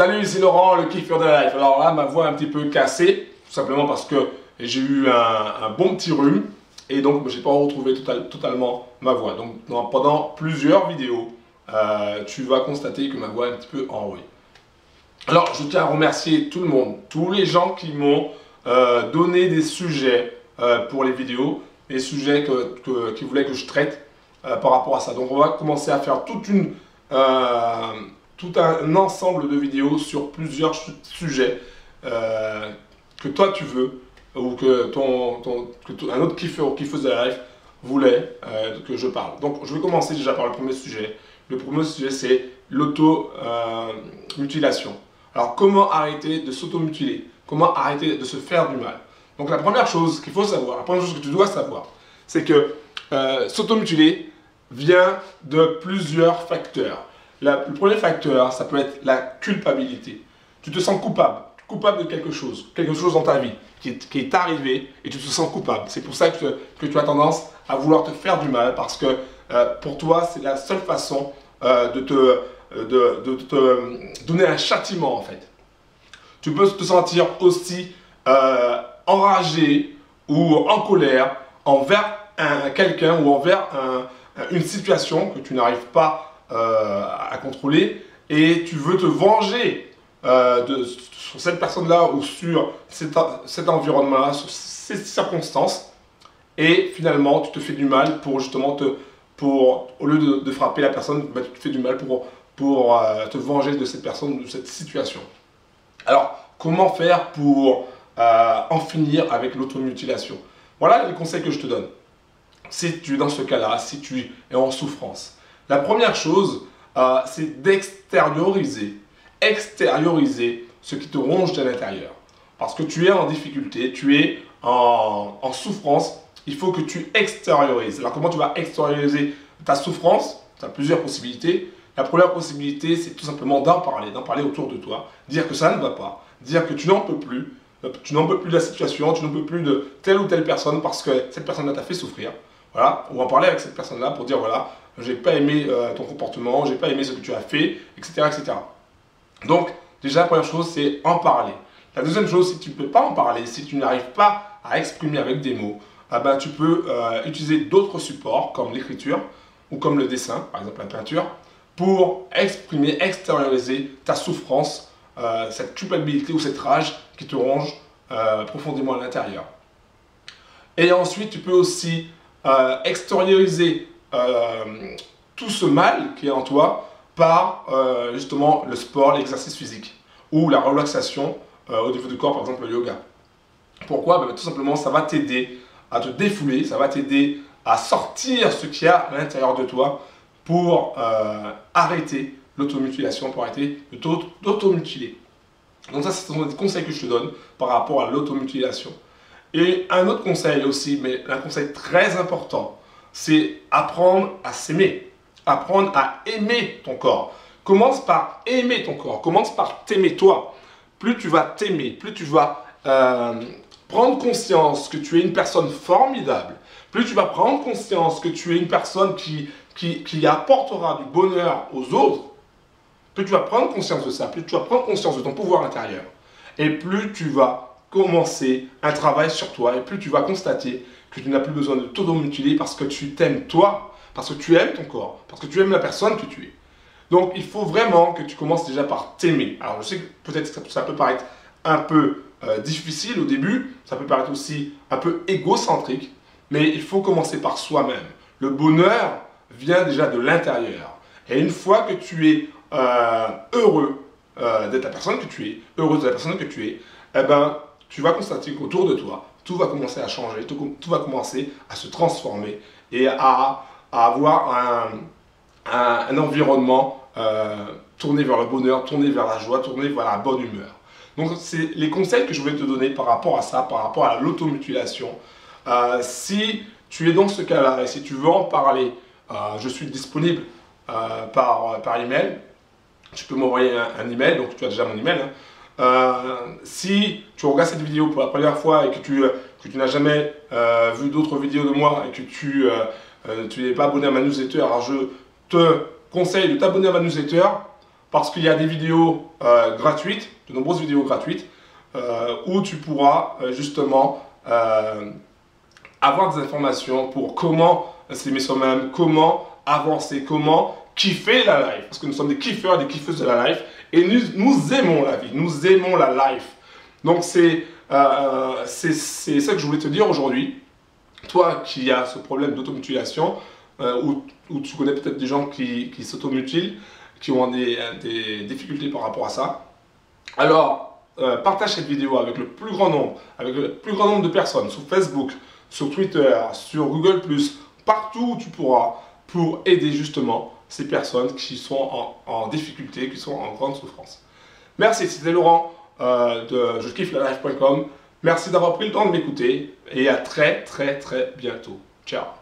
Salut, c'est Laurent, le kiffeur de la life. Alors là, ma voix est un petit peu cassée, tout simplement parce que j'ai eu un bon petit rhume et donc je n'ai pas retrouvé totalement ma voix. Donc pendant plusieurs vidéos, tu vas constater que ma voix est un petit peu enrouée. Alors, je tiens à remercier tout le monde, tous les gens qui m'ont donné des sujets pour les vidéos, des sujets qui voulaient que je traite par rapport à ça. Donc, on va commencer à faire tout un ensemble de vidéos sur plusieurs sujets que toi tu veux ou que un autre kiffeur ou kifferuse de la life voulait que je parle. Donc je vais commencer déjà par le premier sujet. Le premier sujet c'est l'auto-mutilation. Alors comment arrêter de s'auto-mutiler? Comment arrêter de se faire du mal? Donc la première chose qu'il faut savoir, la première chose que tu dois savoir, c'est que s'auto-mutiler vient de plusieurs facteurs. Le premier facteur, ça peut être la culpabilité. Tu te sens coupable de quelque chose dans ta vie qui est arrivé et tu te sens coupable. C'est pour ça que tu as tendance à vouloir te faire du mal parce que pour toi, c'est la seule façon de te donner un châtiment en fait. Tu peux te sentir aussi enragé ou en colère envers quelqu'un ou envers une situation que tu n'arrives pas à contrôler et tu veux te venger sur cette personne-là ou sur cet environnement-là, sur ces circonstances et finalement tu te fais du mal pour justement au lieu de frapper la personne, bah, tu te fais du mal pour te venger de cette personne, de cette situation. Alors, comment faire pour en finir avec l'automutilation? Voilà les conseils que je te donne. Si tu es dans ce cas-là, si tu es en souffrance. La première chose, c'est d'extérioriser ce qui te ronge de l'intérieur. Parce que tu es en difficulté, tu es en souffrance, il faut que tu extériorises. Alors comment tu vas extérioriser ta souffrance? Tu as plusieurs possibilités. La première possibilité, c'est tout simplement d'en parler autour de toi, dire que ça ne va pas, dire que tu n'en peux plus de la situation, tu n'en peux plus de telle ou telle personne parce que cette personne-là t'a fait souffrir. Voilà, ou en parler avec cette personne-là pour dire voilà, j'ai pas aimé ton comportement, j'ai pas aimé ce que tu as fait, etc., etc. Donc, déjà, la première chose, c'est en parler. La deuxième chose, si tu ne peux pas en parler, si tu n'arrives pas à exprimer avec des mots, ben, tu peux utiliser d'autres supports comme l'écriture ou comme le dessin, par exemple la peinture, pour exprimer, extérioriser ta souffrance, cette culpabilité ou cette rage qui te ronge profondément à l'intérieur. Et ensuite, tu peux aussi extérioriser tout ce mal qui est en toi par justement le sport, l'exercice physique ou la relaxation au niveau du corps, par exemple le yoga. Pourquoi? Ben, tout simplement, ça va t'aider à te défouler, ça va t'aider à sortir ce qu'il y a à l'intérieur de toi pour arrêter l'automutilation, pour arrêter de t'automutiler. Donc ça, ce sont des conseils que je te donne par rapport à l'automutilation. Et un autre conseil aussi, mais un conseil très important, c'est apprendre à s'aimer, apprendre à aimer ton corps. Commence par aimer ton corps, commence par t'aimer toi. Plus tu vas t'aimer, plus tu vas prendre conscience que tu es une personne formidable, plus tu vas prendre conscience que tu es une personne qui apportera du bonheur aux autres, plus tu vas prendre conscience de ça, plus tu vas prendre conscience de ton pouvoir intérieur, et plus tu vas commencer un travail sur toi, et plus tu vas constater que tu n'as plus besoin de t'automutiler parce que tu t'aimes toi, parce que tu aimes ton corps, parce que tu aimes la personne que tu es. Donc il faut vraiment que tu commences déjà par t'aimer. Alors je sais que peut-être ça peut paraître un peu difficile au début, ça peut paraître aussi un peu égocentrique, mais il faut commencer par soi-même. Le bonheur vient déjà de l'intérieur. Et une fois que tu es heureux d'être la personne que tu es, heureuse de la personne que tu es, eh ben, tu vas constater qu'autour de toi, tout va commencer à changer, tout va commencer à se transformer et à avoir un environnement tourné vers le bonheur, tourné vers la joie, tourné vers la bonne humeur. Donc, c'est les conseils que je voulais te donner par rapport à ça, par rapport à l'automutilation. Si tu es dans ce cas-là et si tu veux en parler, je suis disponible par email. Tu peux m'envoyer un email, donc tu as déjà mon email. Si tu regardes cette vidéo pour la première fois et que tu n'as jamais vu d'autres vidéos de moi et que tu n'es pas abonné à ma newsletter, alors je te conseille de t'abonner à ma newsletter parce qu'il y a des vidéos gratuites, de nombreuses vidéos gratuites, où tu pourras justement avoir des informations pour comment s'aimer soi-même, comment avancer, comment kiffer la life. Parce que nous sommes des kiffeurs, des kiffeuses de la life. Et nous aimons la vie, nous aimons la life. Donc c'est ça que je voulais te dire aujourd'hui. Toi qui as ce problème d'automutilation, où tu connais peut-être des gens qui s'automutilent, qui ont des difficultés par rapport à ça. Alors, partage cette vidéo avec le plus grand nombre de personnes, sur Facebook, sur Twitter, sur Google+, partout où tu pourras, pour aider justement ces personnes qui sont en difficulté, qui sont en grande souffrance. Merci, c'était Laurent de jekiffelalife.com. Merci d'avoir pris le temps de m'écouter et à très bientôt. Ciao.